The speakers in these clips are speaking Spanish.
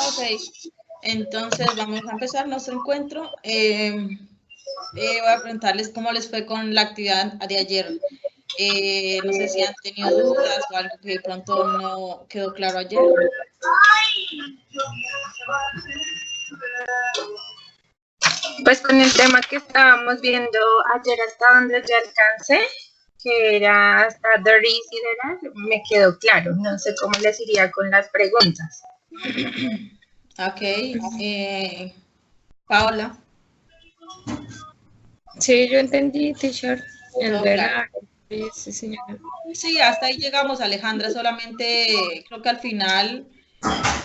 Ok, entonces vamos a empezar nuestro encuentro. Voy a preguntarles cómo les fue con la actividad de ayer. No sé si han tenido dudas o algo que de pronto no quedó claro ayer. Pues con el tema que estábamos viendo ayer hasta donde yo alcancé, que era hasta the reason, me quedó claro. No sé cómo les iría con las preguntas. Ok. Paola. Sí, yo entendí, teacher. El de Claro. sí, señora. Sí, hasta ahí llegamos, Alejandra. Solamente creo que al final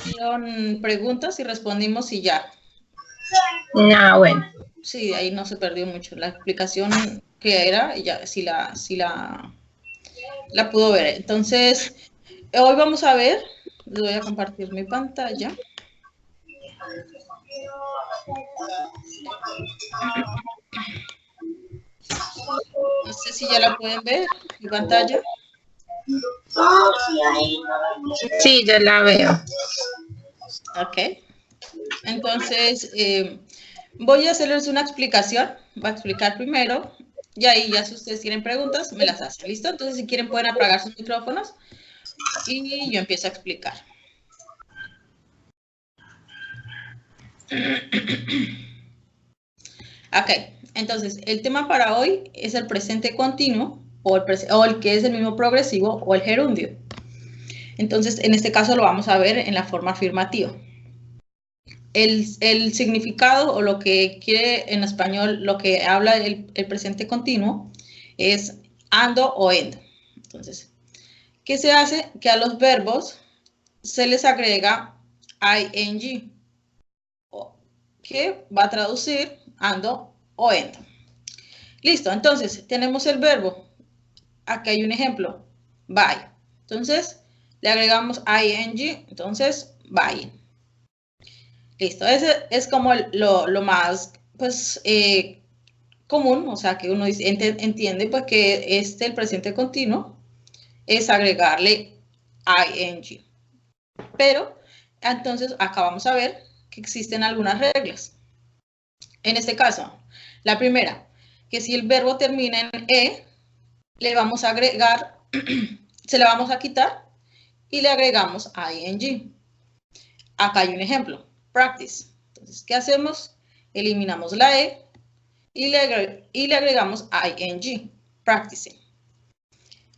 hicieron preguntas y respondimos y ya. Bueno. Sí, ahí no se perdió mucho. La explicación que era, ya sí la pudo ver. Entonces, hoy vamos a ver, les voy a compartir mi pantalla. No sé si ya la pueden ver, mi pantalla. Sí, yo la veo. Ok. Entonces, voy a hacerles una explicación. Voy a explicar primero. Y ahí ya si ustedes tienen preguntas, me las hacen. ¿Listo? Entonces, si quieren, pueden apagar sus micrófonos. Y yo empiezo a explicar. Ok, entonces el tema para hoy es el presente continuo o el que es el mismo progresivo o el gerundio. Entonces, en este caso lo vamos a ver en la forma afirmativa. El significado o lo que quiere en español, lo que habla el presente continuo es ando o endo. Entonces, ¿qué se hace? Que a los verbos se les agrega ing, que va a traducir ando o endo. Listo, entonces tenemos el verbo. Aquí hay un ejemplo, buy. Entonces le agregamos ing, entonces buy. Listo, ese es como lo más pues común, o sea que uno entiende pues que el presente continuo es agregarle ing. Pero entonces acá vamos a ver que existen algunas reglas. En este caso, la primera, que si el verbo termina en e, le vamos a agregar, se le vamos a quitar y le agregamos ing. Acá hay un ejemplo, practice. Entonces, ¿qué hacemos? Eliminamos la e y le agregamos ing, practicing.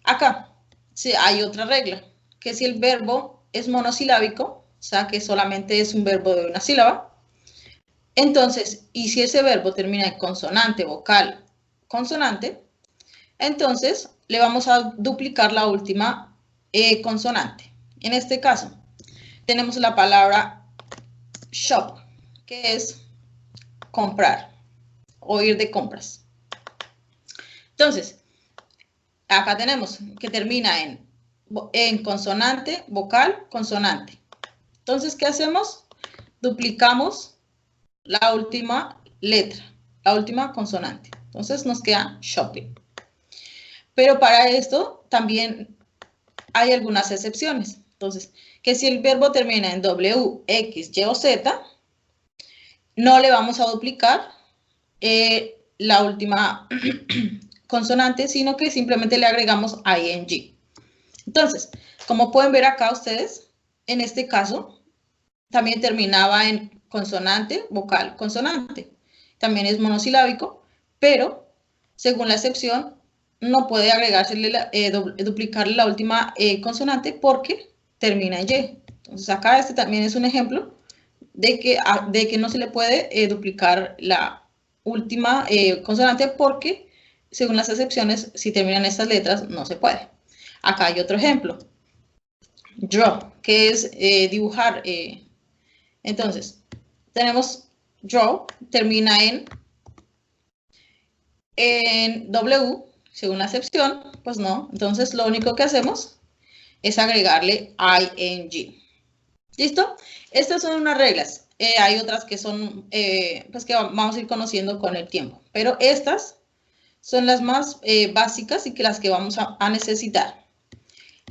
Acá sí, hay otra regla, que si el verbo es monosilábico, o sea, que solamente es un verbo de una sílaba, entonces, y si ese verbo termina en consonante, vocal, consonante, entonces le vamos a duplicar la última consonante. En este caso, tenemos la palabra shop, que es comprar o ir de compras. Entonces, acá tenemos que termina en consonante, vocal, consonante. Entonces, ¿qué hacemos? Duplicamos la última letra, la última consonante. Entonces, nos queda shopping. Pero para esto también hay algunas excepciones. Entonces, que si el verbo termina en W, X, Y o Z, no le vamos a duplicar la última consonante, sino que simplemente le agregamos ing. Entonces, como pueden ver acá ustedes, en este caso, también terminaba en consonante, vocal, consonante. También es monosilábico, pero según la excepción, no puede agregársele, duplicarle la última consonante porque termina en Y. Entonces acá este también es un ejemplo de que no se le puede duplicar la última consonante porque según las excepciones, si terminan estas letras, no se puede. Acá hay otro ejemplo. Draw, que es dibujar. Entonces, tenemos draw, termina en W, según la excepción, pues no. Entonces, lo único que hacemos es agregarle ing. ¿Listo? Estas son unas reglas. Hay otras que son, pues que vamos a ir conociendo con el tiempo. Pero estas son las más básicas y que las que vamos a necesitar.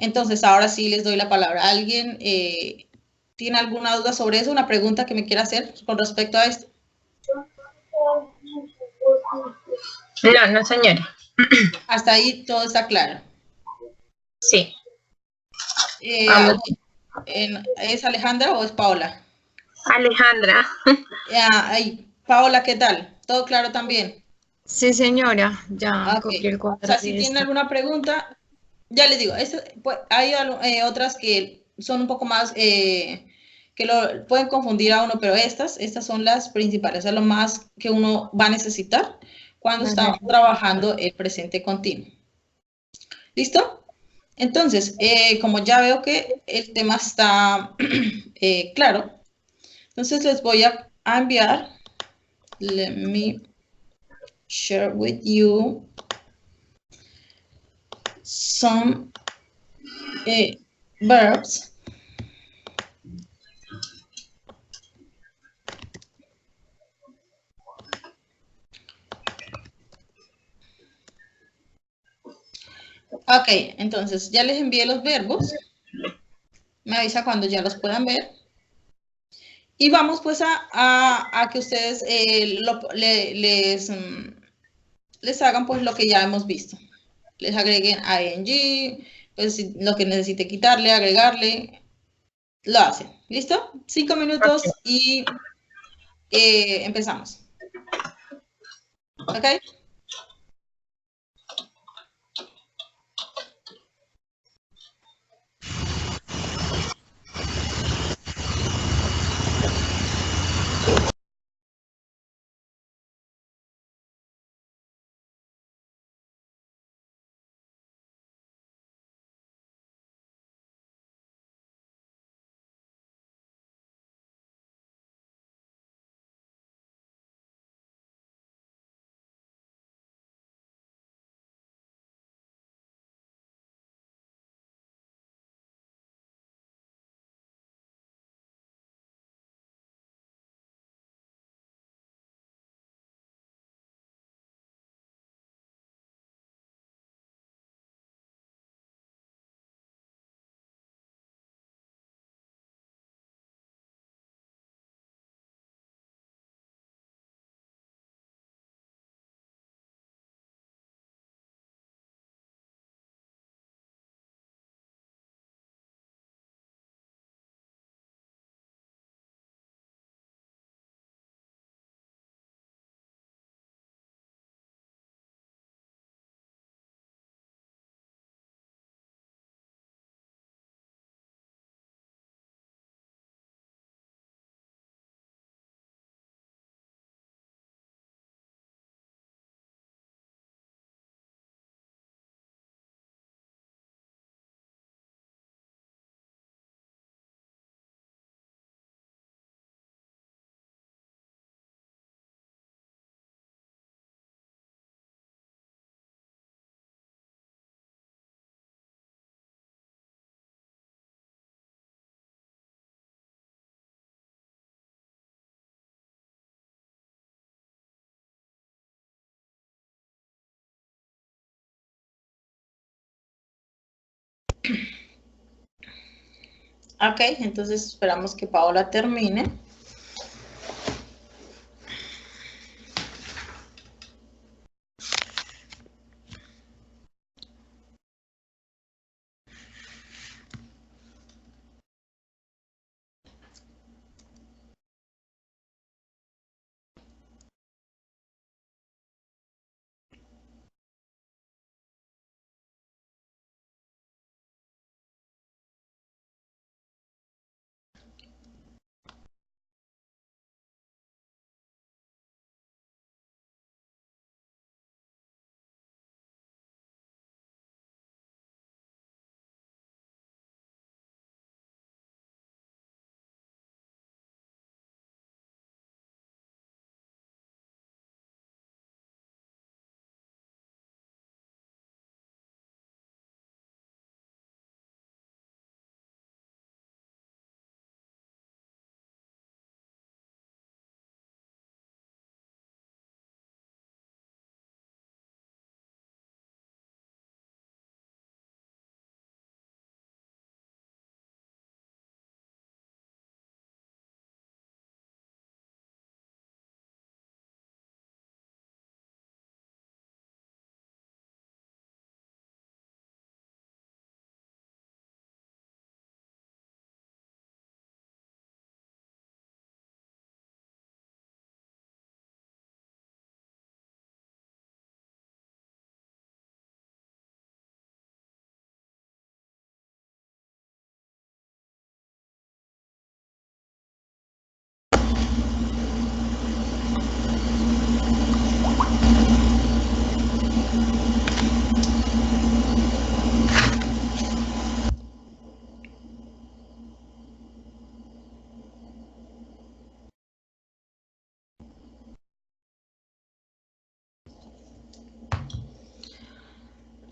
Entonces, ahora sí les doy la palabra. ¿Alguien tiene alguna duda sobre eso? ¿Una pregunta que me quiera hacer con respecto a esto? No, no, señora. Hasta ahí todo está claro. Sí. Vamos. ¿Es Alejandra o es Paola? Alejandra. Paola, ¿qué tal? ¿Todo claro también? Sí, señora, ya Okay. copié el cuadro. O sea, si tienen alguna pregunta, ya les digo, pues, hay otras que son un poco más, que lo pueden confundir a uno, pero estas son las principales, es lo más que uno va a necesitar cuando está trabajando el presente continuo. ¿Listo? Entonces, como ya veo que el tema está claro, entonces les voy a enviar, let me share with you some verbs. Ok, entonces ya les envié los verbos. Me avisa cuando ya los puedan ver. Y vamos pues a que ustedes les hagan pues lo que ya hemos visto. Les agreguen ing, pues lo que necesite quitarle, agregarle, lo hacen. ¿Listo? 5 minutos y empezamos. ¿Ok? Ok, entonces esperamos que Paola termine.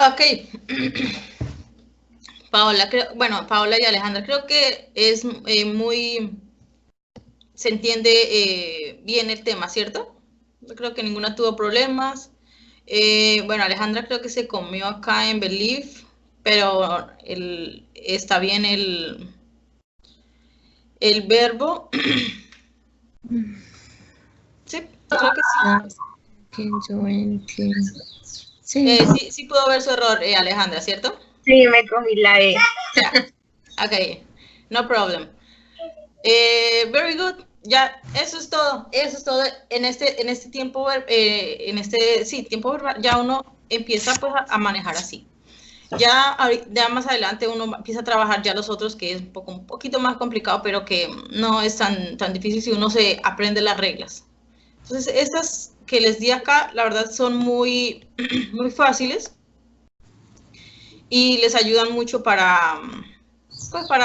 Ok. Paola, Paola y Alejandra, creo que es se entiende bien el tema, ¿cierto? Yo creo que ninguna tuvo problemas. Bueno, Alejandra creo que se comió acá en Believe, pero está bien el verbo. Sí, creo que sí. Sí pudo ver su error, Alejandra, ¿cierto? Sí, me cogí la E. Ok, no problem. Very good. Ya, eso es todo. Eso es todo. En este tiempo, tiempo verbal, ya uno empieza pues a manejar así. Ya más adelante uno empieza a trabajar ya los otros, que es un poquito más complicado, pero que no es tan difícil si uno se aprende las reglas. Entonces, estas que les di acá, la verdad, son muy fáciles y les ayudan mucho para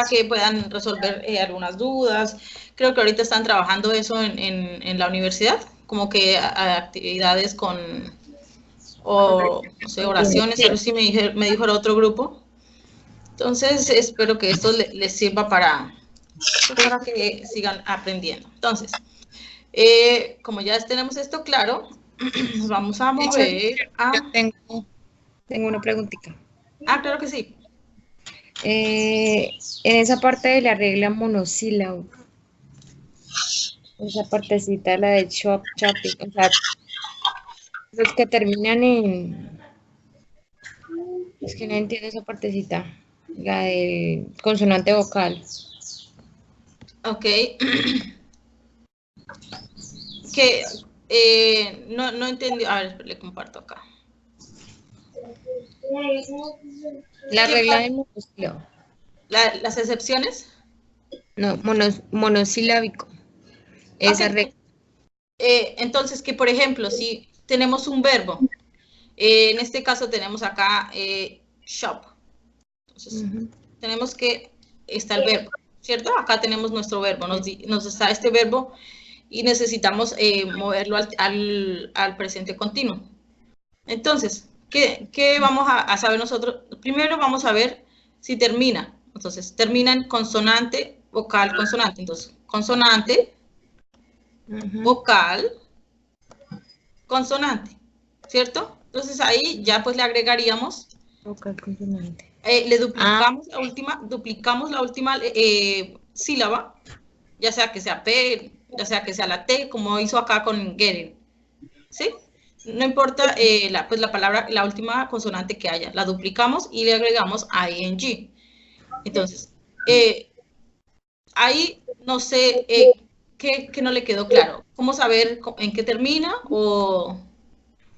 que puedan resolver algunas dudas. Creo que ahorita están trabajando eso en la universidad, como que actividades no sé, oraciones, algo así me dijo el otro grupo. Entonces, espero que esto les sirva para que sigan aprendiendo. Entonces, como ya tenemos esto claro, nos vamos a mover a... Yo tengo una preguntita. Claro que sí. En esa parte de la regla monosílabo, esa partecita, la de shopping, o sea, los que terminan en... Es que no entiendo esa partecita, la del consonante vocal. Ok. Que no entendí. A ver, le comparto acá. La regla de monosílabo. ¿Las excepciones? No, monosilábico. Esa Okay. regla. Entonces, que por ejemplo, si tenemos un verbo, en este caso tenemos acá shop. Entonces, tenemos que está el verbo, ¿cierto? Acá tenemos nuestro verbo, nos está este verbo y necesitamos moverlo al presente continuo. Entonces, ¿qué vamos a saber nosotros? Primero vamos a ver si termina. Entonces, termina en consonante, vocal, consonante. Entonces, consonante, vocal, consonante, ¿cierto? Entonces, ahí ya pues le agregaríamos, Vocal, consonante. le duplicamos la última sílaba, ya sea P, ya sea que sea la T, como hizo acá con getting, ¿sí? No importa la palabra, la última consonante que haya, la duplicamos y le agregamos ing. Entonces, ahí no sé qué no le quedó claro. ¿Cómo saber en qué termina o...?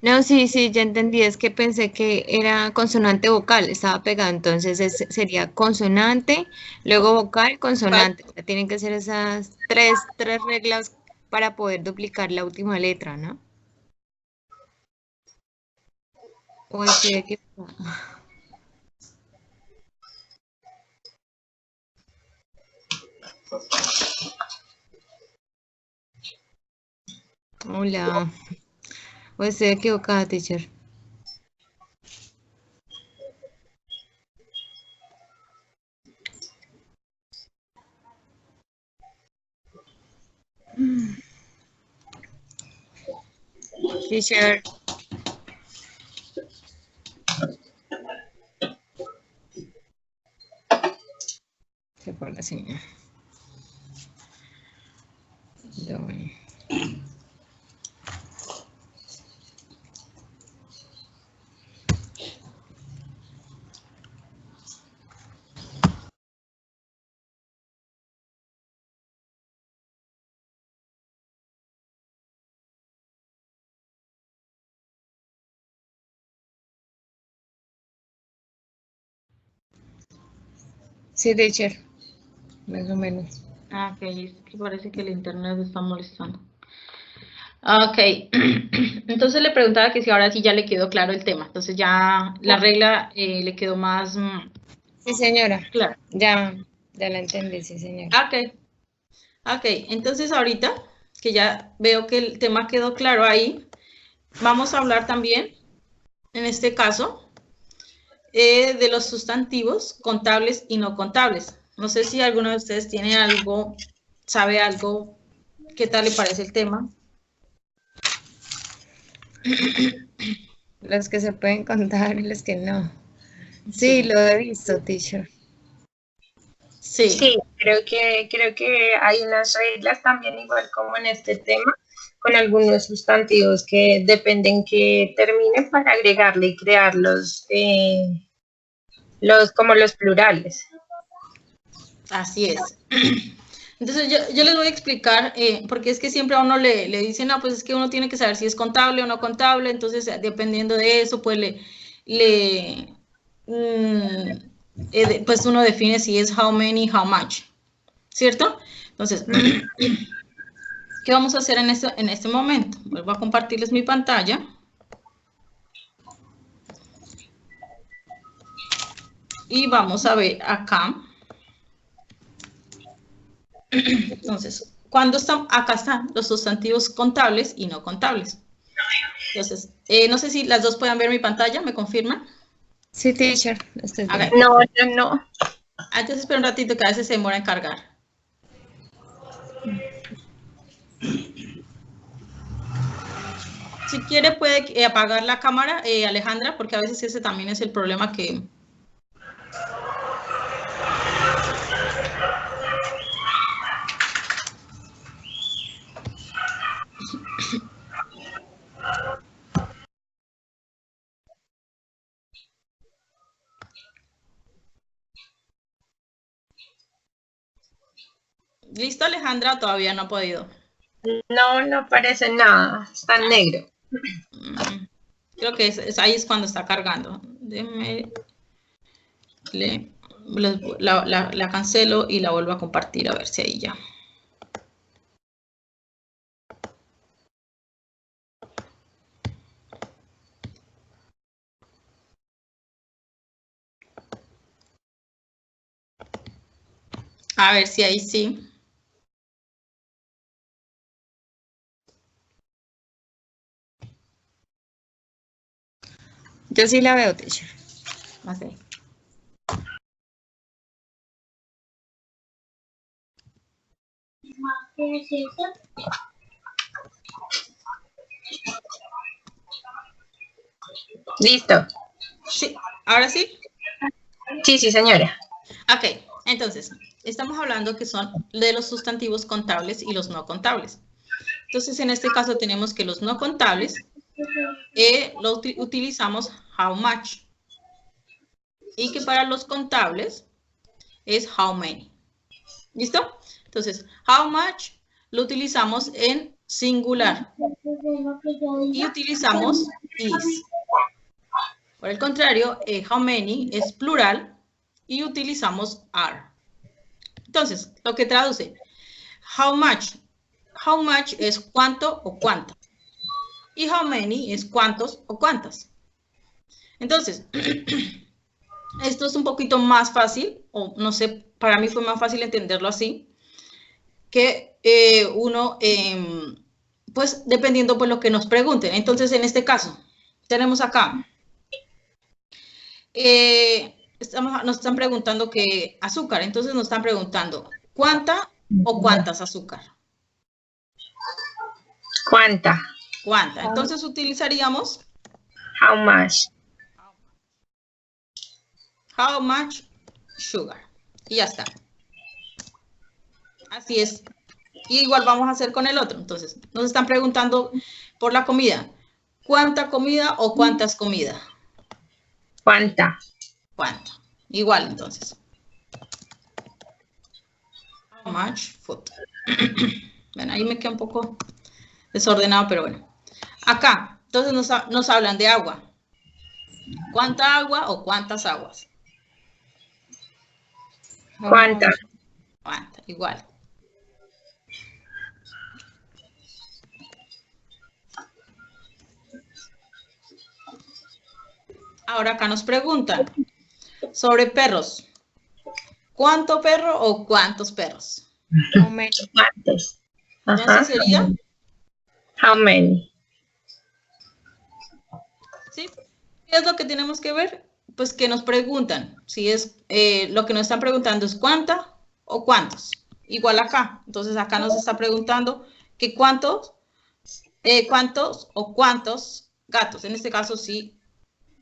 No, sí, ya entendí, es que pensé que era consonante vocal, estaba pegado, entonces sería consonante, luego vocal, consonante. O sea, tienen que ser esas tres reglas para poder duplicar la última letra, ¿no? O estoy equivocada. Hola. O estoy equivocada, teacher. Teacher. Se fue la señal. Sí, teacher. Más o menos. Ok, es que parece que el internet está molestando. Ok, entonces le preguntaba que si ahora sí ya le quedó claro el tema. Entonces ya la regla le quedó más... Sí, señora. Claro. Ya la entendí, sí, señora. Ok, entonces ahorita que ya veo que el tema quedó claro ahí, vamos a hablar también, en este caso, de los sustantivos contables y no contables. No sé si alguno de ustedes tiene algo, sabe algo, qué tal le parece el tema. Los que se pueden contar y los que no. Sí, lo he visto, teacher. Sí. Sí, creo que hay unas reglas también igual como en este tema, con algunos sustantivos que dependen que terminen para agregarle y crear como los plurales. Así es. Entonces yo les voy a explicar, porque es que siempre a uno le dicen, no, pues es que uno tiene que saber si es contable o no contable, entonces dependiendo de eso, pues pues uno define si es how many, how much, ¿cierto? Entonces, ¿qué vamos a hacer en este momento? Vuelvo a compartirles mi pantalla. Y vamos a ver acá. Entonces, acá están los sustantivos contables y no contables. Entonces, no sé si las dos puedan ver mi pantalla, ¿me confirman? Sí, teacher. Okay. No, yo no. Entonces, espera un ratito que a veces se demora en cargar. Si quiere puede apagar la cámara, Alejandra, porque a veces ese también es el problema que... ¿Listo, Alejandra? Todavía no ha podido. No aparece nada, está en negro. Creo que ahí es cuando está cargando. Déjeme, la cancelo y la vuelvo a compartir a ver si ahí ya. A ver si ahí sí. Yo sí la veo, teacher. Okay. Listo. Sí, ¿ahora sí? Sí, señora. Ok, entonces, estamos hablando que son de los sustantivos contables y los no contables. Entonces, en este caso tenemos que los no contables utilizamos how much. Y que para los contables es how many. ¿Listo? Entonces, how much lo utilizamos en singular. Y utilizamos is. Por el contrario, how many es plural y utilizamos are. Entonces, lo que traduce, how much es cuánto o cuánta. Y how many es cuántos o cuántas. Entonces, esto es un poquito más fácil, o no sé, para mí fue más fácil entenderlo así, que uno, pues dependiendo por lo que nos pregunten. Entonces, en este caso, tenemos acá, nos están preguntando qué azúcar, entonces nos están preguntando, ¿cuánta o cuántas azúcar? ¿Cuánta? ¿Cuánta? Entonces utilizaríamos How much. How much sugar. Y ya está. Así es. Y igual vamos a hacer con el otro. Entonces, nos están preguntando por la comida. ¿Cuánta comida o cuántas comidas? ¿Cuánta? ¿Cuánta? Igual, entonces. How much food. Bueno, ahí me queda un poco desordenado, pero bueno. Acá, entonces nos hablan de agua. ¿Cuánta agua o cuántas aguas? ¿Cuánta? ¿Cuánta? Igual. Ahora acá nos preguntan sobre perros. ¿Cuánto perro o cuántos perros? How many. ¿Cuántos? Entonces sería... How many. ¿Sí? ¿Qué es lo que tenemos que ver? pues, ¿qué nos preguntan? Si es, lo que nos están preguntando es cuánta o cuántos. Igual acá. Entonces, acá nos está preguntando que cuántos o cuántos gatos. En este caso, sí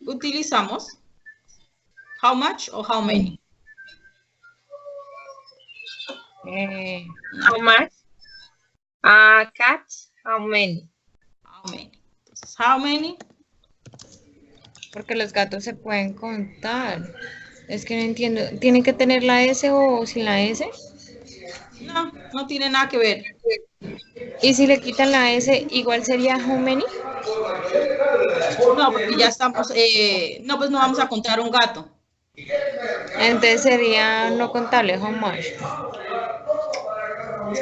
utilizamos how much o how many. How much? Cats, how many? How many. Entonces, how many. Porque los gatos se pueden contar. Es que no entiendo. ¿Tiene que tener la S o sin la S? No, no tiene nada que ver. Y si le quitan la S, igual sería how many. No, porque ya estamos, no, pues no vamos a contar un gato. Entonces sería no contable, how much.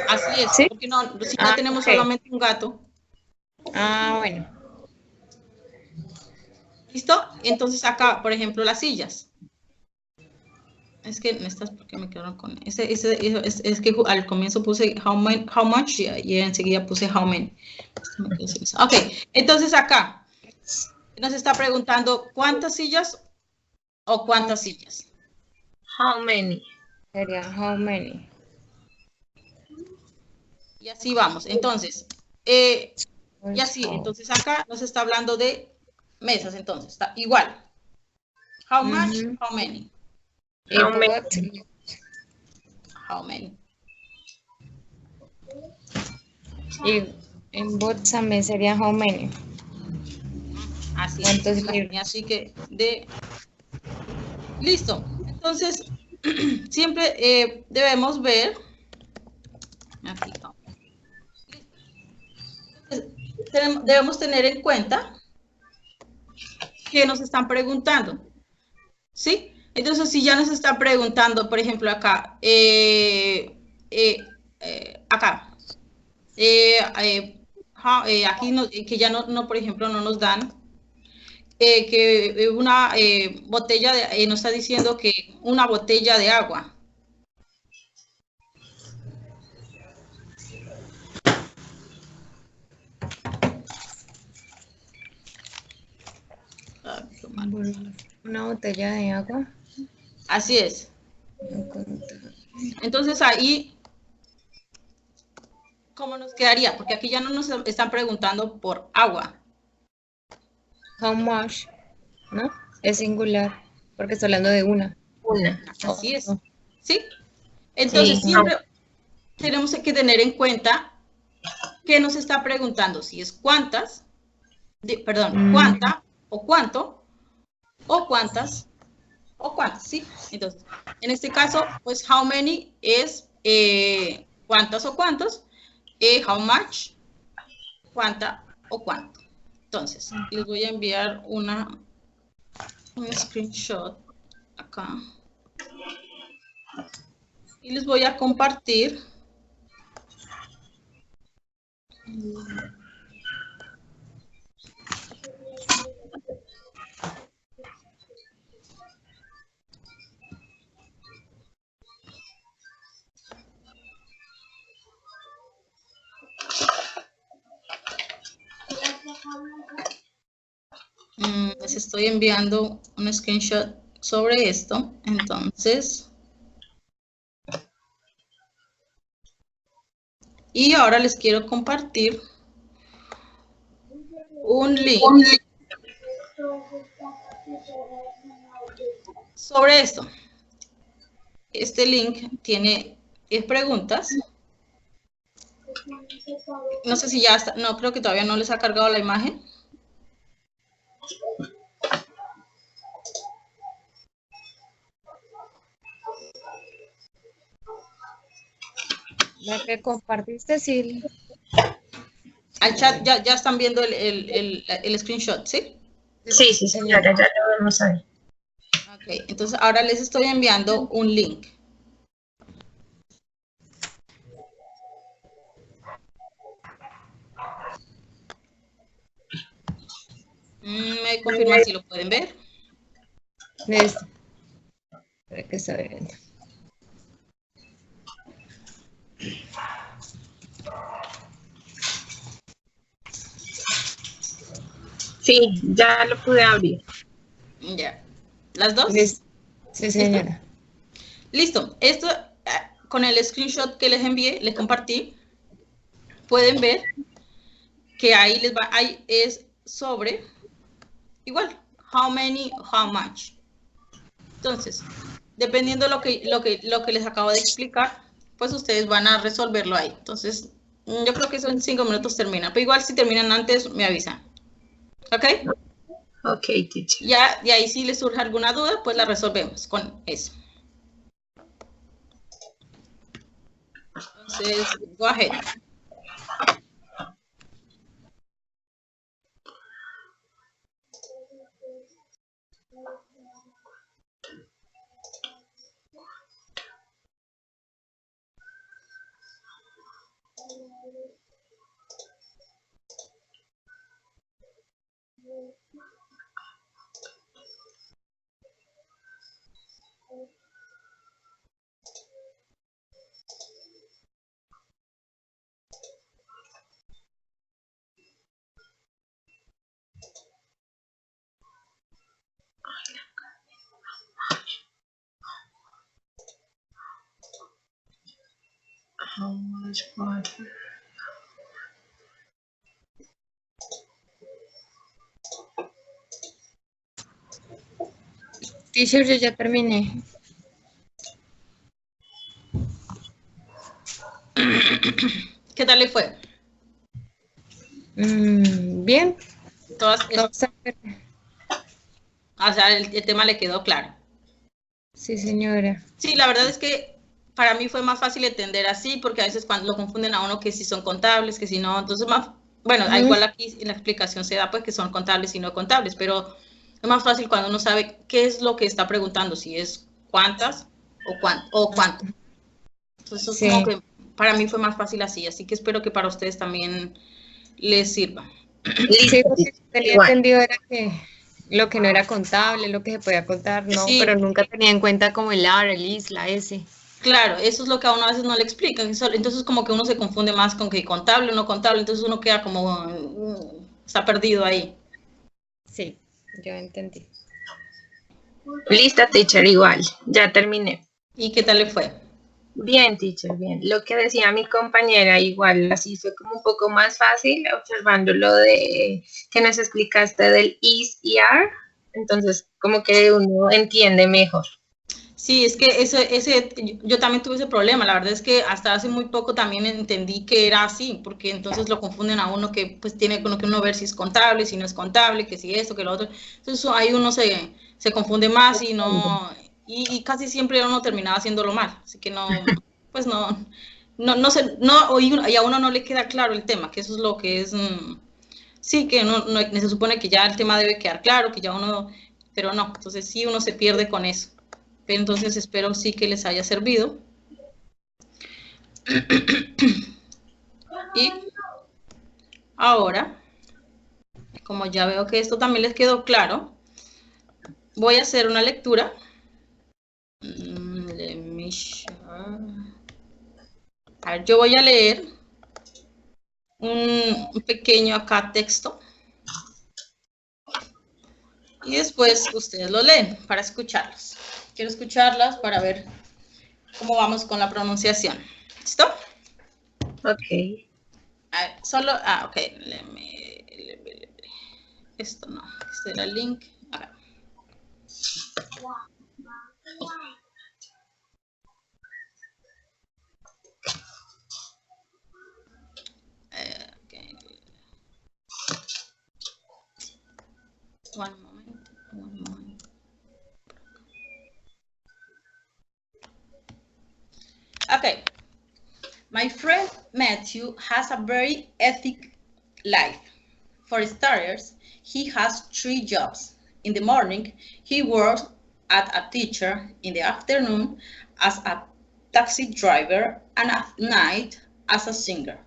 Así es, ¿Sí? porque no, si ya tenemos ok. solamente un gato. Bueno. ¿Listo? Entonces acá, por ejemplo, las sillas. Es que estas, porque me quedaron con es que al comienzo puse how much y enseguida puse how many. Ok, entonces acá nos está preguntando ¿cuántas sillas o cuántas sillas? How many? Sería how many. Y así vamos. Entonces, y así, entonces acá nos está hablando de mesas, entonces, está igual. How much, how many. How many? How many. Y en bots también sería how many. Así ¿Cuántos es. Así que listo. Entonces, siempre debemos ver. Aquí, debemos tener en cuenta que nos están preguntando. ¿Sí? Entonces, si ya nos están preguntando, por ejemplo, acá, aquí que ya no, por ejemplo, no nos dan que una botella nos está diciendo que una botella de agua. Una botella de agua. Así es. Entonces ahí, ¿cómo nos quedaría? Porque aquí ya no nos están preguntando por agua. How much, ¿no? Es singular, porque está hablando de una. Así es. ¿Sí? Entonces siempre tenemos que tener en cuenta que nos está preguntando si es cuántas, cuánta o cuánto, o cuántas o cuántas, ¿sí? Entonces, en este caso, pues how many es cuántas o cuántos, how much, cuánta o cuánto. Entonces, les voy a enviar un screenshot acá. Y les voy a compartir. Les estoy enviando un screenshot sobre esto. Entonces, y ahora les quiero compartir un link sobre esto. Este link tiene 10 preguntas. No sé si ya está, no, creo que todavía no les ha cargado la imagen. La que compartiste, sí. Al chat ya están viendo el screenshot, ¿sí? Sí, señora, ya lo vemos ahí. Ok, entonces ahora les estoy enviando un link. ¿Me confirman si lo pueden ver? Listo. Para que está viendo. Sí, ya lo pude abrir. Ya. ¿Las dos? Sí, señora. Listo. Esto, con el screenshot que les envié, les compartí, pueden ver que ahí les va, ahí es sobre, igual, how many, how much. Entonces, dependiendo lo que les acabo de explicar, pues ustedes van a resolverlo ahí. Entonces, yo creo que eso en 5 minutos termina. Pero igual si terminan antes, me avisan. ¿Ok? Ok, teacher. Ya, y ahí si les surge alguna duda, pues la resolvemos con eso. Entonces, go ahead. How much water? Teacher, yo ya terminé. ¿Qué tal le fue? Bien. Todas, Vamos a ver. o sea, el tema le quedó claro. Sí, señora. Sí, la verdad es que para mí fue más fácil entender así, porque a veces cuando lo confunden a uno que si son contables, que si no, entonces más, bueno, igual aquí en la explicación se da pues que son contables y no contables, pero es más fácil cuando uno sabe qué es lo que está preguntando, si es cuántas o cuánto. Entonces eso Sí. como que para mí fue más fácil así que espero que para ustedes también les sirva. Sí, lo que tenía entendido era que lo que no era contable, lo que se podía contar, no, Sí. pero nunca tenía en cuenta como el R, el IS, la S. Claro, eso es lo que a uno a veces no le explican. Entonces como que uno se confunde más con que contable o no contable, entonces uno queda como, está perdido ahí. Sí, yo entendí. Lista, teacher, igual. Ya terminé. ¿Y qué tal le fue? Bien, teacher, bien. Lo que decía mi compañera, igual, así fue como un poco más fácil, observando lo de que nos explicaste del is y are. Entonces, como que uno entiende mejor. Sí, es que yo también tuve ese problema. La verdad es que hasta hace muy poco también entendí que era así, porque entonces lo confunden a uno que pues tiene que uno ver si es contable, si no es contable, que si esto, que lo otro. Entonces ahí uno se confunde más y no, y casi siempre uno terminaba haciéndolo mal. Así que no, pues y a uno no le queda claro el tema, que eso es lo que es, sí, que no, se supone que ya el tema debe quedar claro, que ya uno, pero no, entonces sí uno se pierde con eso. Pero entonces espero sí que les haya servido. Y ahora, como ya veo que esto también les quedó claro, voy a hacer una lectura. A ver, yo voy a leer un pequeño acá texto. Y después ustedes lo leen para escucharlos. Quiero escucharlas para ver cómo vamos con la pronunciación. ¿Listo? Ok. A ver, solo, ok, esto no, este era el link. A ver. Okay. One moment. Okay. My friend Matthew has a very ethic life. For starters, he has 3 jobs. In the morning, he works as a teacher, in the afternoon as a taxi driver, and at night as a singer.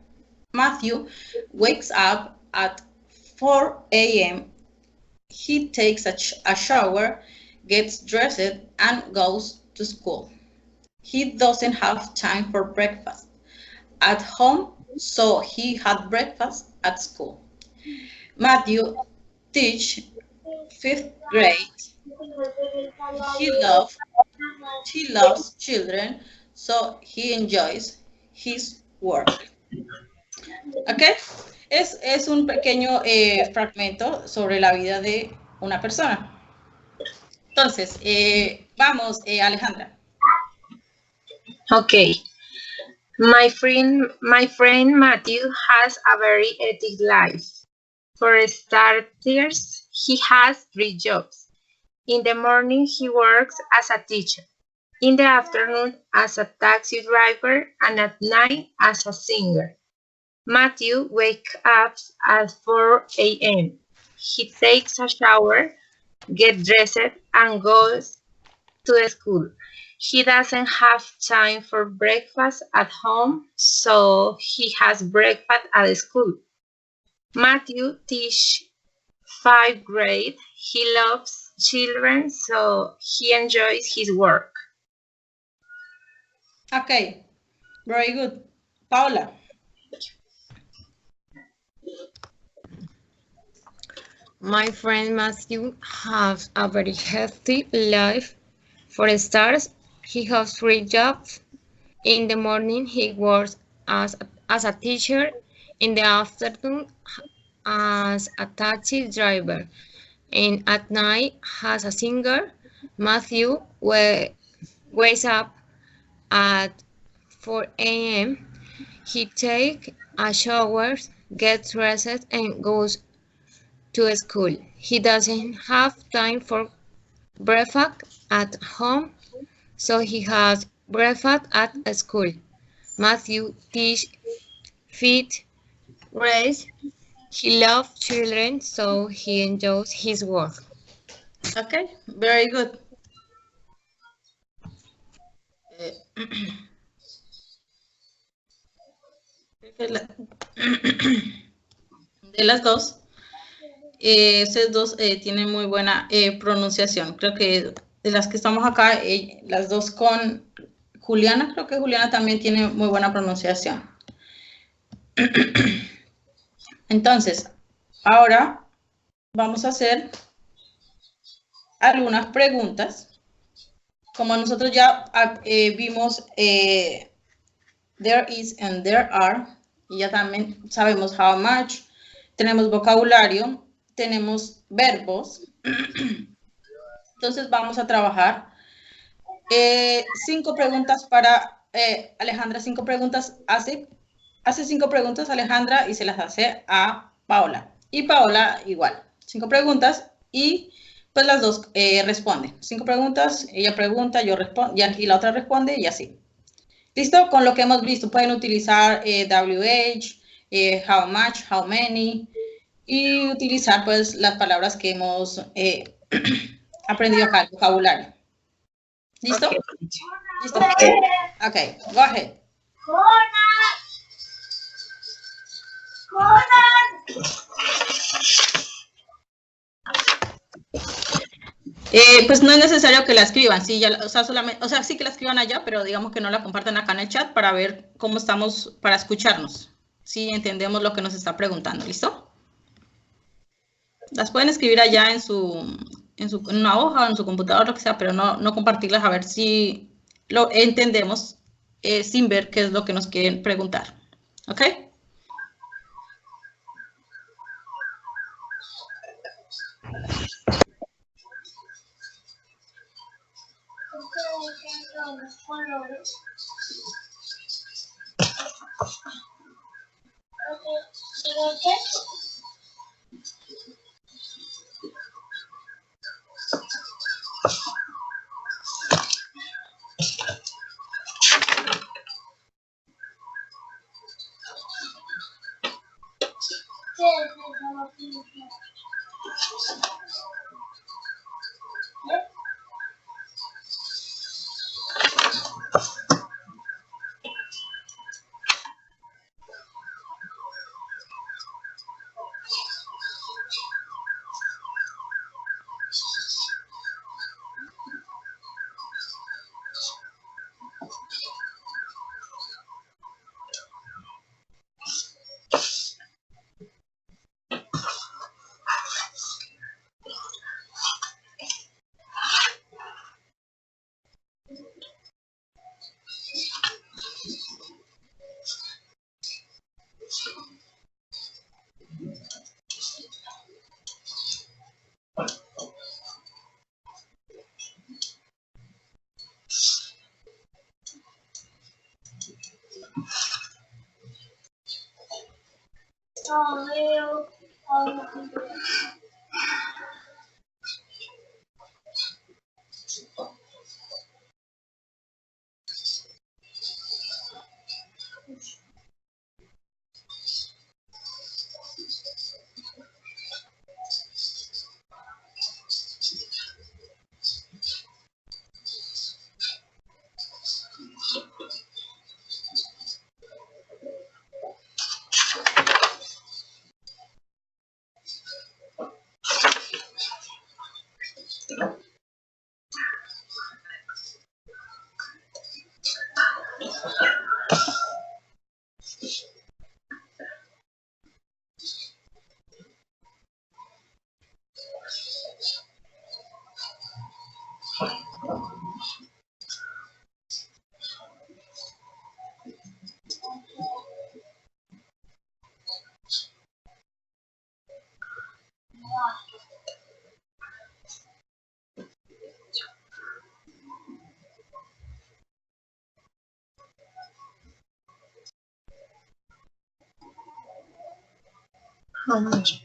Matthew wakes up at 4 a.m. He takes a shower, gets dressed, and goes to school. He doesn't have time for breakfast at home, so he had breakfast at school. Matthew teaches 5th grade He loves She loves children, so he enjoys his work. ¿Ok? Es un pequeño fragmento sobre la vida de una persona. Entonces, vamos, Alejandra. Okay. My friend Matthew has a very hectic life. For starters, he has 3 jobs. In the morning, he works as a teacher. In the afternoon, as a taxi driver, and at night, as a singer. Matthew wakes up at 4 a.m. He takes a shower, gets dressed, and goes to school. He doesn't have time for breakfast at home, so he has breakfast at school. Matthew teaches 5th grade. He loves children, so he enjoys his work. Okay, very good. Paula. My friend Matthew has a very healthy life. For starters, he has 3 jobs. In the morning, he works as a teacher. In the afternoon, as a taxi driver. And at night, as a singer. Matthew wakes up at 4 a.m. He takes a shower, gets dressed, and goes to school. He doesn't have time for breakfast at home, so he has breakfast at school. Matthew teaches 5th grade. He loves children, so he enjoys his work. Okay, very good. De las dos, ustedes dos tienen muy buena pronunciación. Creo que de las que estamos acá, las dos con Juliana, creo que Juliana también tiene muy buena pronunciación. Entonces, ahora vamos a hacer algunas preguntas. Como nosotros ya vimos there is and there are, y ya también sabemos how much, tenemos vocabulario, tenemos verbos. Entonces vamos a trabajar 5 preguntas para Alejandra, 5 preguntas hace 5 preguntas Alejandra y se las hace a Paola. Y Paola igual, 5 preguntas y pues las dos responden. 5 preguntas, ella pregunta, yo respondo y la otra responde y así. ¿Listo? Con lo que hemos visto pueden utilizar WH, how much, how many y utilizar pues las palabras que hemos aprendido acá, el vocabulario. ¿Listo? Okay. ¿Listo? Okay, go ahead. Pues no es necesario que la escriban, sí, ya, o sea, sí que la escriban allá, pero digamos que no la compartan acá en el chat para ver cómo estamos, para escucharnos, si entendemos lo que nos está preguntando, ¿listo? Las pueden escribir allá en una hoja o en su computador, lo que sea, pero no compartirlas a ver si lo entendemos sin ver qué es lo que nos quieren preguntar, ¿ok? How much?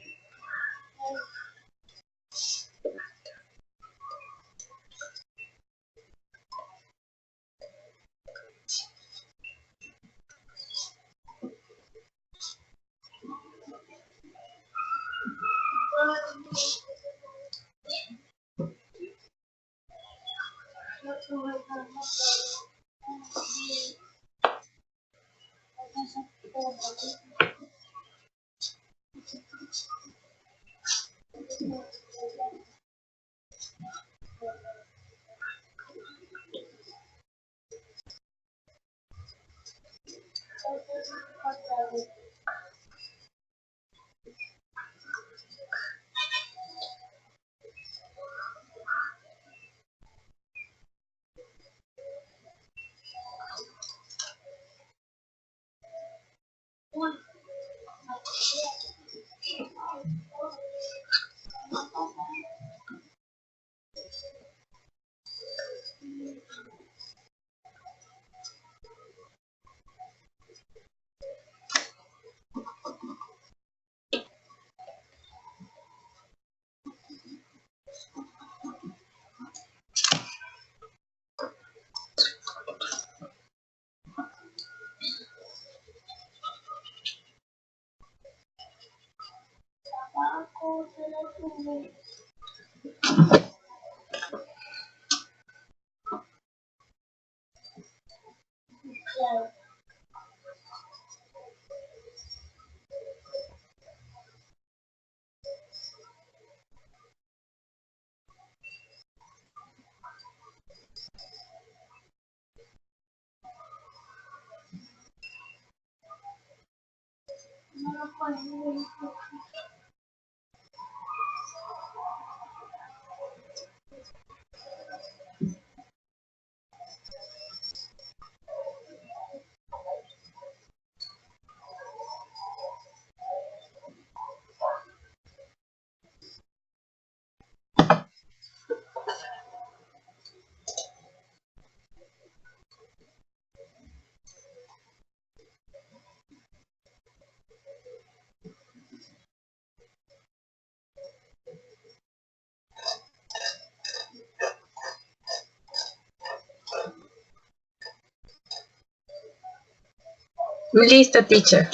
Listo, teacher.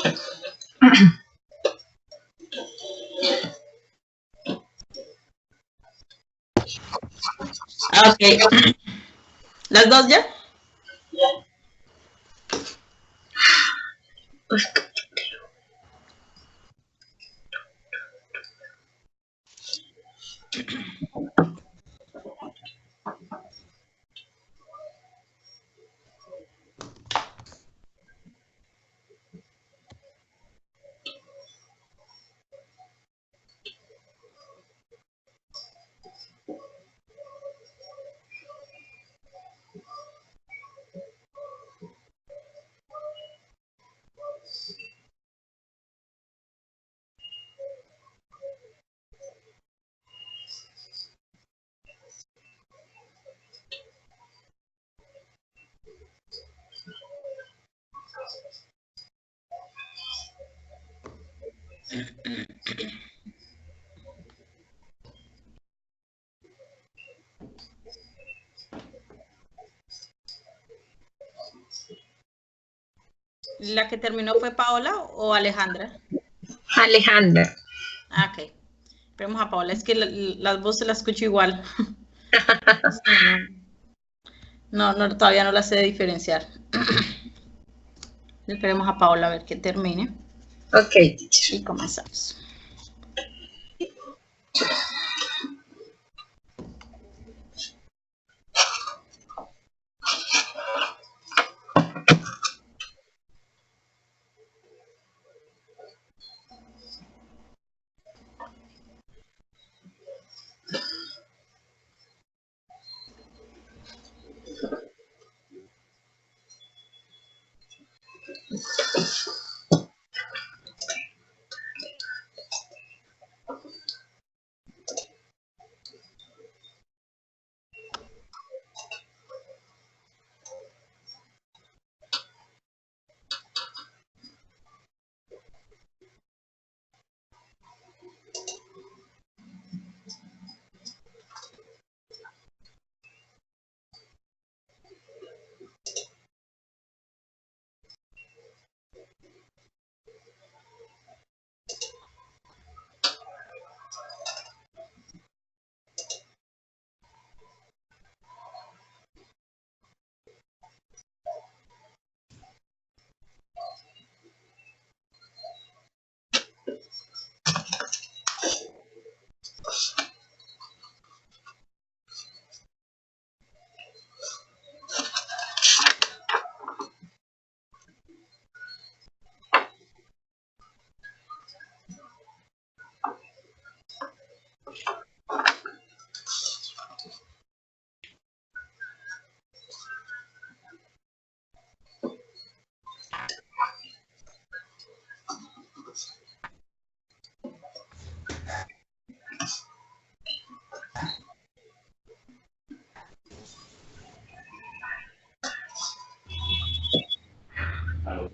Ok. ¿Las dos ya? Pues, ¿La que terminó fue Paola o Alejandra? Alejandra. Ah, ok. Esperemos a Paola. Es que las voces las escucho igual. No, todavía no las sé diferenciar. Esperemos a Paola a ver que termine. Ok, teacher. Y comenzamos.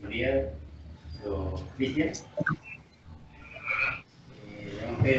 María, Cristian. Tenemos que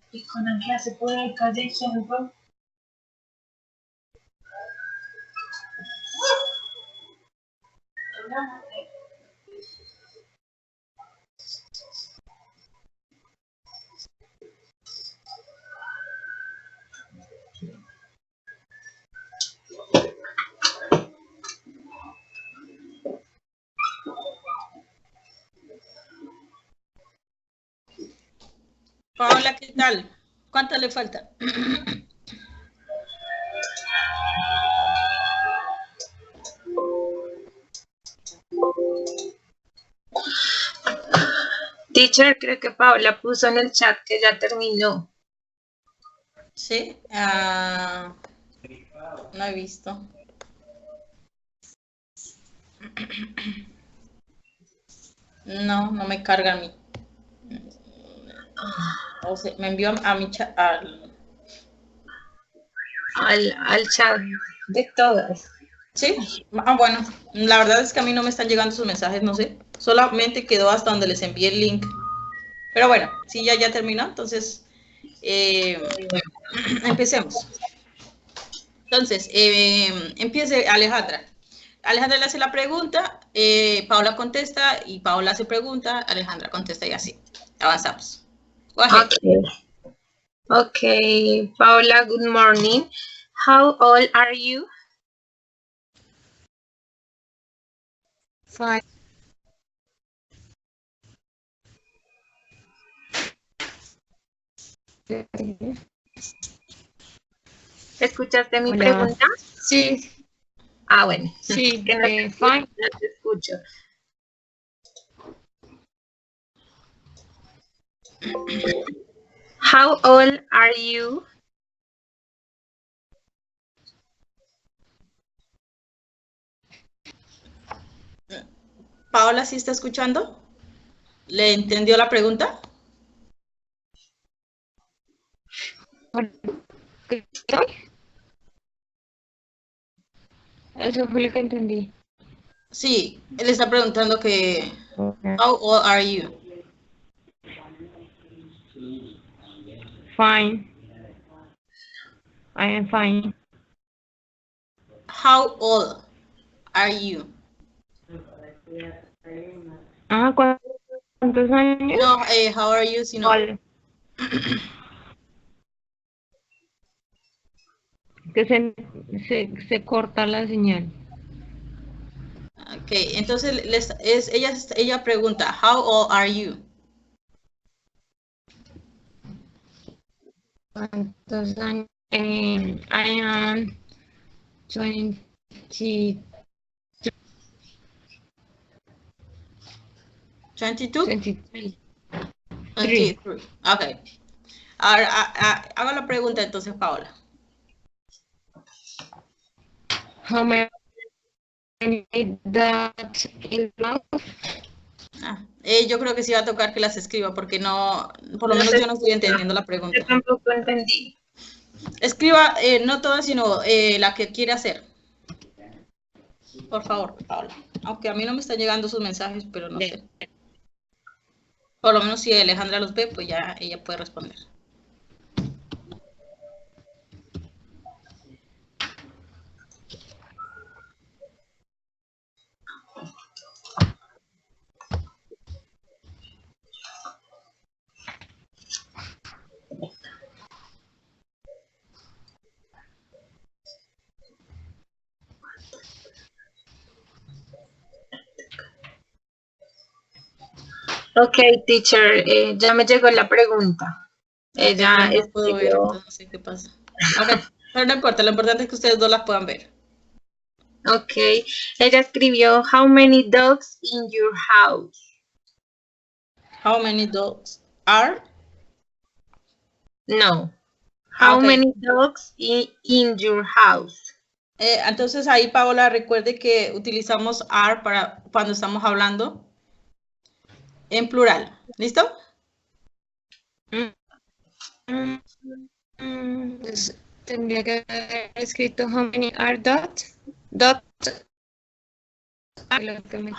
Y con la clase puede caer ejemplo. Paola, ¿qué tal? ¿Cuántas le falta? Teacher, creo que Paola puso en el chat que ya terminó. Sí, no he visto. No, no me carga a mí. O sea, me envió a mi chat. Al chat de todas. ¿Sí? Bueno, la verdad es que a mí no me están llegando sus mensajes, no sé. Solamente quedó hasta donde les envié el link. Pero bueno, sí, ya terminó, entonces empecemos. Entonces, empiece Alejandra. Alejandra le hace la pregunta, Paola contesta y Paola hace pregunta, Alejandra contesta y así. Avanzamos. Go ahead. Okay, Paola, good morning. How old are you? 5. ¿Escuchaste mi Hola. pregunta? Sí, Ah, bueno. sí, Que no te fine. no te escucho. How old are you? Paola, ¿sí está escuchando? ¿Le entendió la pregunta? Eso fue lo que entendí. Sí, él está preguntando que, how old are you? Fine. I am fine. How old are you? Ah, ¿cuántos años? No, how are you, sino... ¿Cuál? Que se corta la señal. Ok, entonces ella pregunta, how old are you? ¿Cuántos años? I am 20. 22? 23. 23. Ok. Ahora, haga la pregunta entonces, Paola. How many that is mouth? Yo creo que sí va a tocar que las escriba porque no, por lo menos yo no estoy entendiendo la pregunta. Yo tampoco entendí. Escriba, no todas, sino la que quiere hacer. Por favor, Paola. Aunque a mí no me están llegando sus mensajes, pero no sé. Por lo menos si Alejandra los ve, pues ya ella puede responder. Ok, teacher, ya me llegó la pregunta. Ella no puedo ver, escribió. entonces no sé qué pasa. Okay, pero no importa, lo importante es que ustedes dos las puedan ver. Ok, ella escribió, how many dogs in your house? How many dogs are? No. How Okay. many dogs in your house? Entonces ahí, Paola, recuerde que utilizamos are para cuando estamos hablando en plural. ¿Listo? Tendría que haber escrito how many are dot. Dot.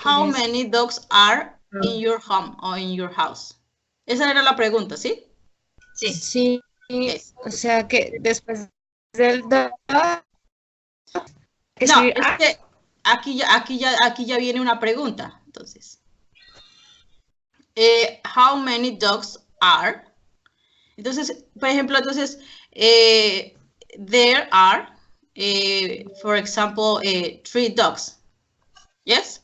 How many dogs are in your home or in your house? Esa era la pregunta, ¿sí? Sí. Sí. O sea que después del dot. No, es que aquí ya viene una pregunta. Entonces, how many dogs are? Entonces, por ejemplo, entonces, there are, for example, 3 dogs. Yes?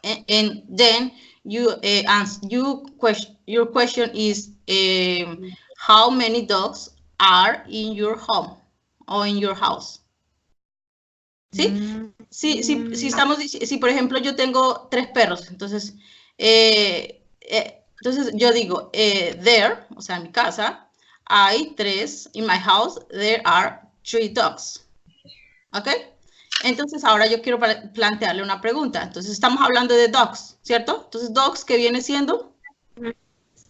And then you answer, your question is, how many dogs are in your home or in your house? ¿Sí? Si por ejemplo yo tengo 3 perros, entonces, entonces yo digo, there, o sea, en mi casa, hay 3, in my house, there are 3 dogs. ¿Ok? Entonces ahora yo quiero plantearle una pregunta. Entonces estamos hablando de dogs, ¿cierto? Entonces dogs, ¿qué viene siendo?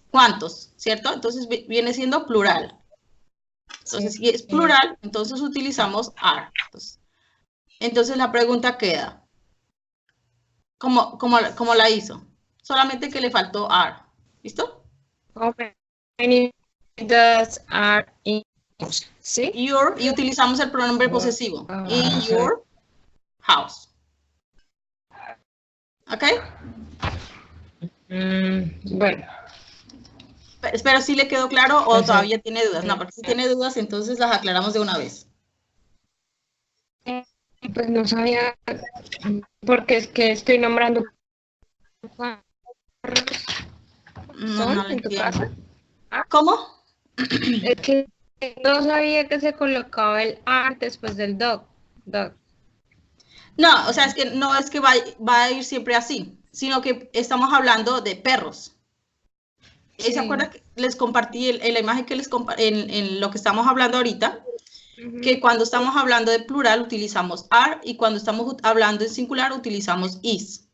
¿Cuántos? ¿Cierto? Entonces viene siendo plural. Entonces si es plural, entonces utilizamos are. Entonces, Entonces la pregunta queda, ¿cómo la hizo? Solamente que le faltó are. ¿Listo? How many dogs are in house? ¿Sí? Your, y utilizamos el pronombre posesivo. In your house. ¿Ok? Bueno. Espero si le quedó claro o todavía tiene dudas. No, porque si tiene dudas, entonces las aclaramos de una vez. Pues no sabía, porque es que estoy nombrando No lo en tu entiendo. casa. ¿Cómo? Es que no sabía que se colocaba el are después del dog. No, o sea, es que no es que va a ir siempre así, sino que estamos hablando de perros. Sí. ¿Se acuerdan que les compartí en la imagen que les en lo que estamos hablando ahorita? Que cuando estamos hablando de plural utilizamos are y cuando estamos hablando en singular utilizamos is.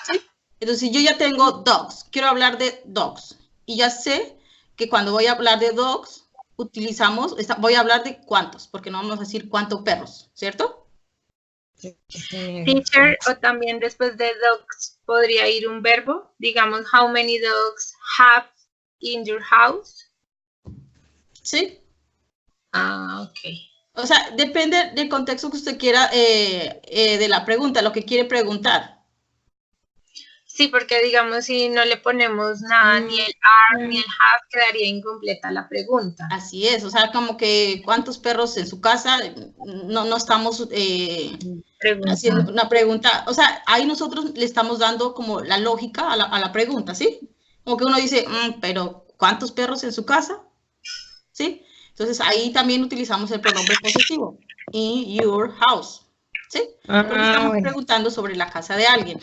¿Sí? Entonces, si yo ya tengo dogs, quiero hablar de dogs y ya sé que cuando voy a hablar de dogs voy a hablar de cuántos, porque no vamos a decir cuántos perros, ¿cierto? Teacher, o también después de dogs podría ir un verbo, digamos, how many dogs have in your house? Sí. Ok. O sea, depende del contexto que usted quiera de la pregunta, lo que quiere preguntar. Sí, porque digamos, si no le ponemos nada, ni el are, ni el have, quedaría incompleta la pregunta. Así es, o sea, como que cuántos perros en su casa, no estamos haciendo una pregunta, o sea, ahí nosotros le estamos dando como la lógica a la pregunta, ¿sí? Como que uno dice, pero ¿cuántos perros en su casa? ¿Sí? Entonces ahí también utilizamos el pronombre posesivo, in your house, ¿sí? Porque estamos preguntando sobre la casa de alguien.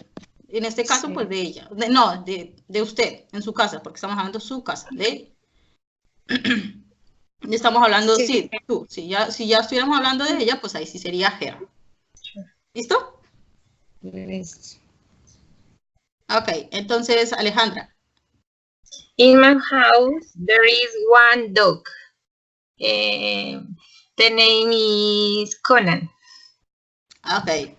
En este caso, pues de ella. De usted, en su casa, porque estamos hablando de su casa, de estamos hablando, sí, tú. Si ya estuviéramos hablando de ella, pues ahí sí sería her. ¿Listo? Listo. Ok, entonces, Alejandra. In my house, there is one dog. The name is Conan. Ok.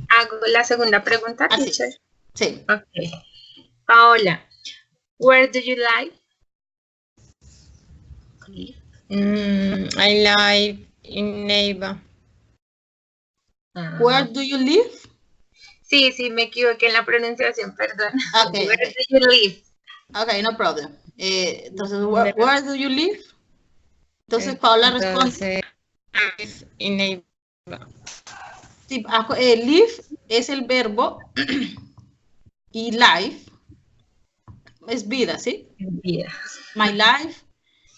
Hago la segunda pregunta, teacher. Sí. Ok. Paola, where do you live? I live in Neiva. Where do you live? Sí, me equivoqué en la pronunciación, perdón. Okay, Where do you live? Okay, no problem. Entonces, where do you live? Entonces, Paola responde. In Neiva. Sí, live es el verbo y life es vida, ¿sí? Vida. My life,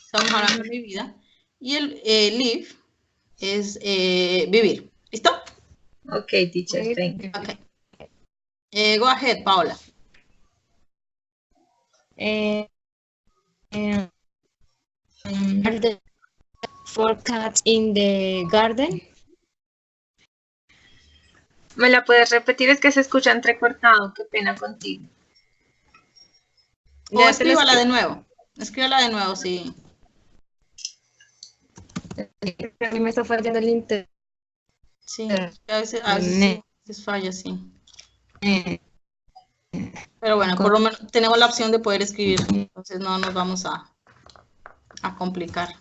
estamos hablando de mi vida. Y el live es vivir. ¿Listo? Ok, teacher, thank you. Okay. Go ahead, Paola. Are there 4 cats in the garden? ¿Me la puedes repetir? Es que se escucha entrecortado. Qué pena contigo. O escríbala de nuevo. Escríbala de nuevo, sí. A mí me está fallando el internet. Sí, a veces falla, sí. Pero bueno, por lo menos tenemos la opción de poder escribir, entonces no nos vamos a complicar.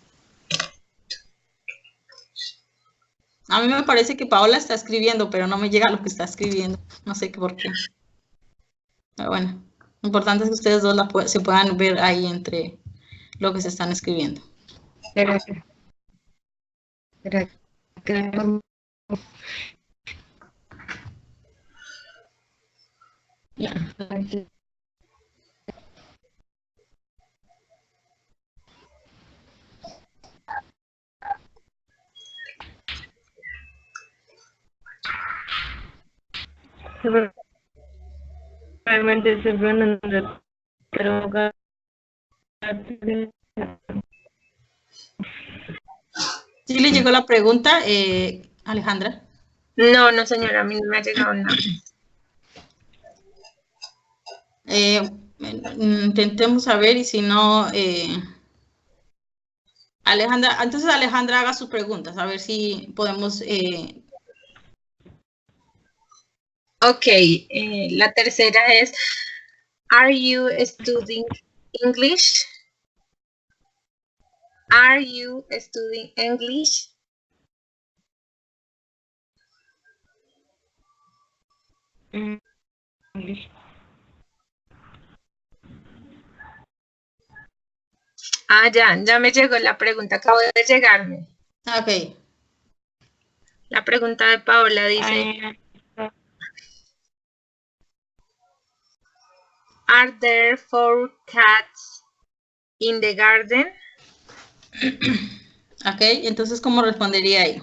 A mí me parece que Paola está escribiendo, pero no me llega lo que está escribiendo. No sé por qué. Pero bueno, lo importante es que ustedes dos se puedan ver ahí entre lo que se están escribiendo. Realmente se pronuncia, pero ¿Sí le llegó la pregunta, Alejandra? No, señora, a mí no me ha llegado nada. Intentemos saber y si no... Alejandra, entonces Alejandra haga sus preguntas, a ver si podemos... Ok, la tercera es, are you studying English? Are you studying English? English. Ah, ya me llegó la pregunta, acabo de llegarme. Ok. La pregunta de Paola dice, are there 4 cats in the garden? Ok, entonces, ¿cómo respondería ahí?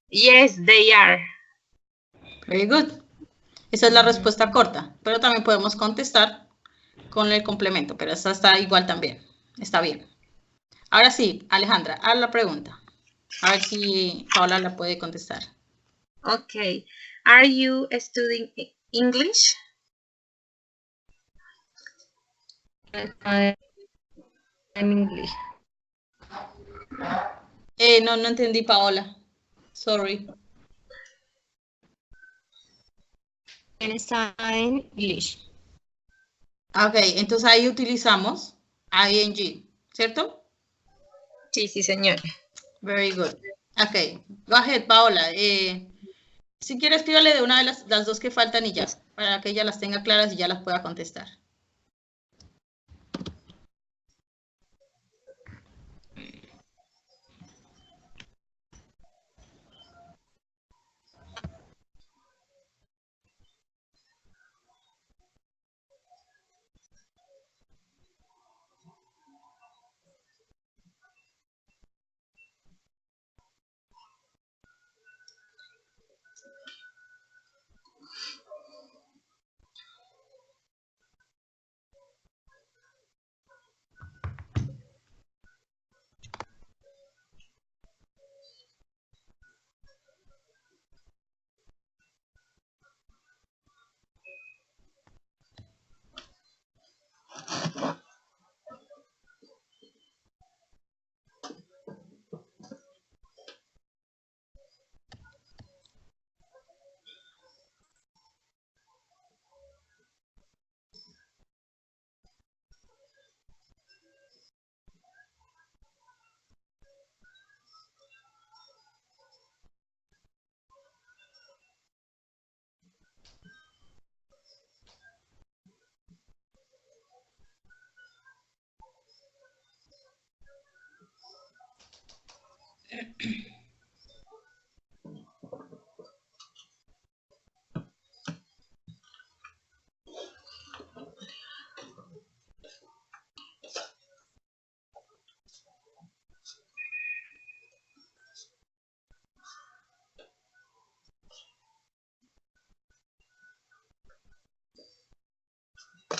Yes, they are. Very good. Esa es la respuesta corta, pero también podemos contestar con el complemento, pero esa está igual también. Está bien. Ahora sí, Alejandra, haz la pregunta. A ver si Paola la puede contestar. Okay. Are you studying English? I'm English. No entendí, Paola. Sorry. Está en English. Ok, entonces ahí utilizamos ing, ¿cierto? Sí, señora. Very good. Ok, go ahead, Paola. Si quieres, escríbale de una de las dos que faltan y ya, para que ella las tenga claras y ya las pueda contestar.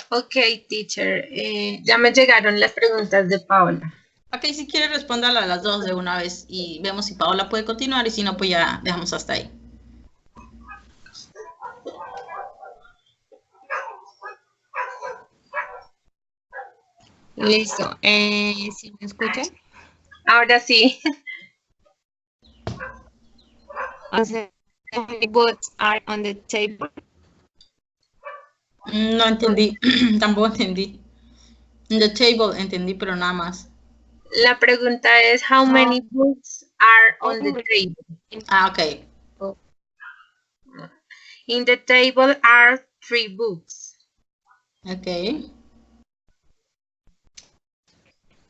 Ok, teacher. Ya me llegaron las preguntas de Paola. Ok, si quiere respóndala a las dos de una vez y vemos si Paola puede continuar y si no, pues ya dejamos hasta ahí. Listo. ¿Sí me escuchan? Ahora sí. O sea, how many books are on the table? No entendí, tampoco entendí. In the table entendí, pero nada más. La pregunta es, how many books are on the table? Ah, ok. In the table are 3 books. Ok.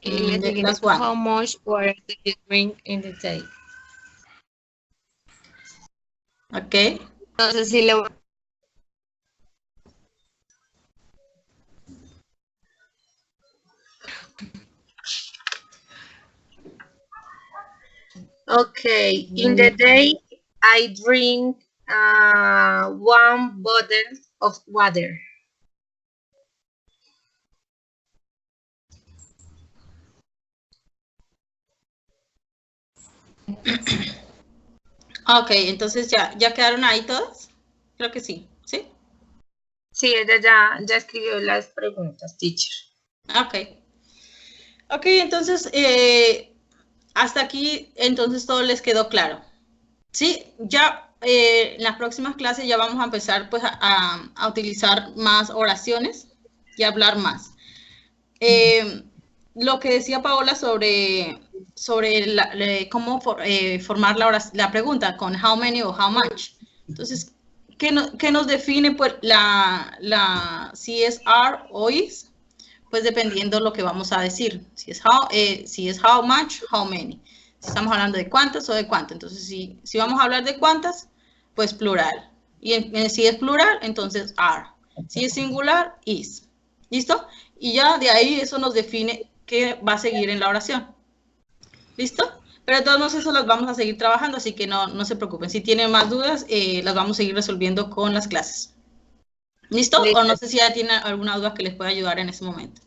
Y la siguiente, Last one. how much water do you drink in the day? Ok. Entonces, si le Okay, in the day, I drink 1 bottle of water. Ok, entonces ya quedaron ahí todas. Creo que sí, ¿sí? Sí, ella ya escribió las preguntas, teacher. Ok. Ok, entonces, hasta aquí, entonces todo les quedó claro. Sí, ya en las próximas clases ya vamos a empezar pues a utilizar más oraciones y a hablar más. Lo que decía Paola sobre cómo formar la pregunta con how many o how much. Entonces, ¿qué nos define pues si es are o is? Pues dependiendo lo que vamos a decir. Si es how much, how many. Si estamos hablando de cuántas o de cuánto. Entonces, si vamos a hablar de cuántas, pues plural. Y si es plural, entonces are. Si es singular, is. ¿Listo? Y ya de ahí eso nos define qué va a seguir en la oración. ¿Listo? Pero de todos modos eso las vamos a seguir trabajando, así que no se preocupen. Si tienen más dudas, las vamos a seguir resolviendo con las clases. ¿Listo? Listo. O no sé si ya tienen alguna duda que les pueda ayudar en ese momento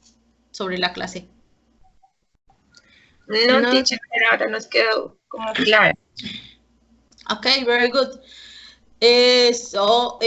sobre la clase. No, teacher, pero ahora nos quedó como claro. Ok, very good. So,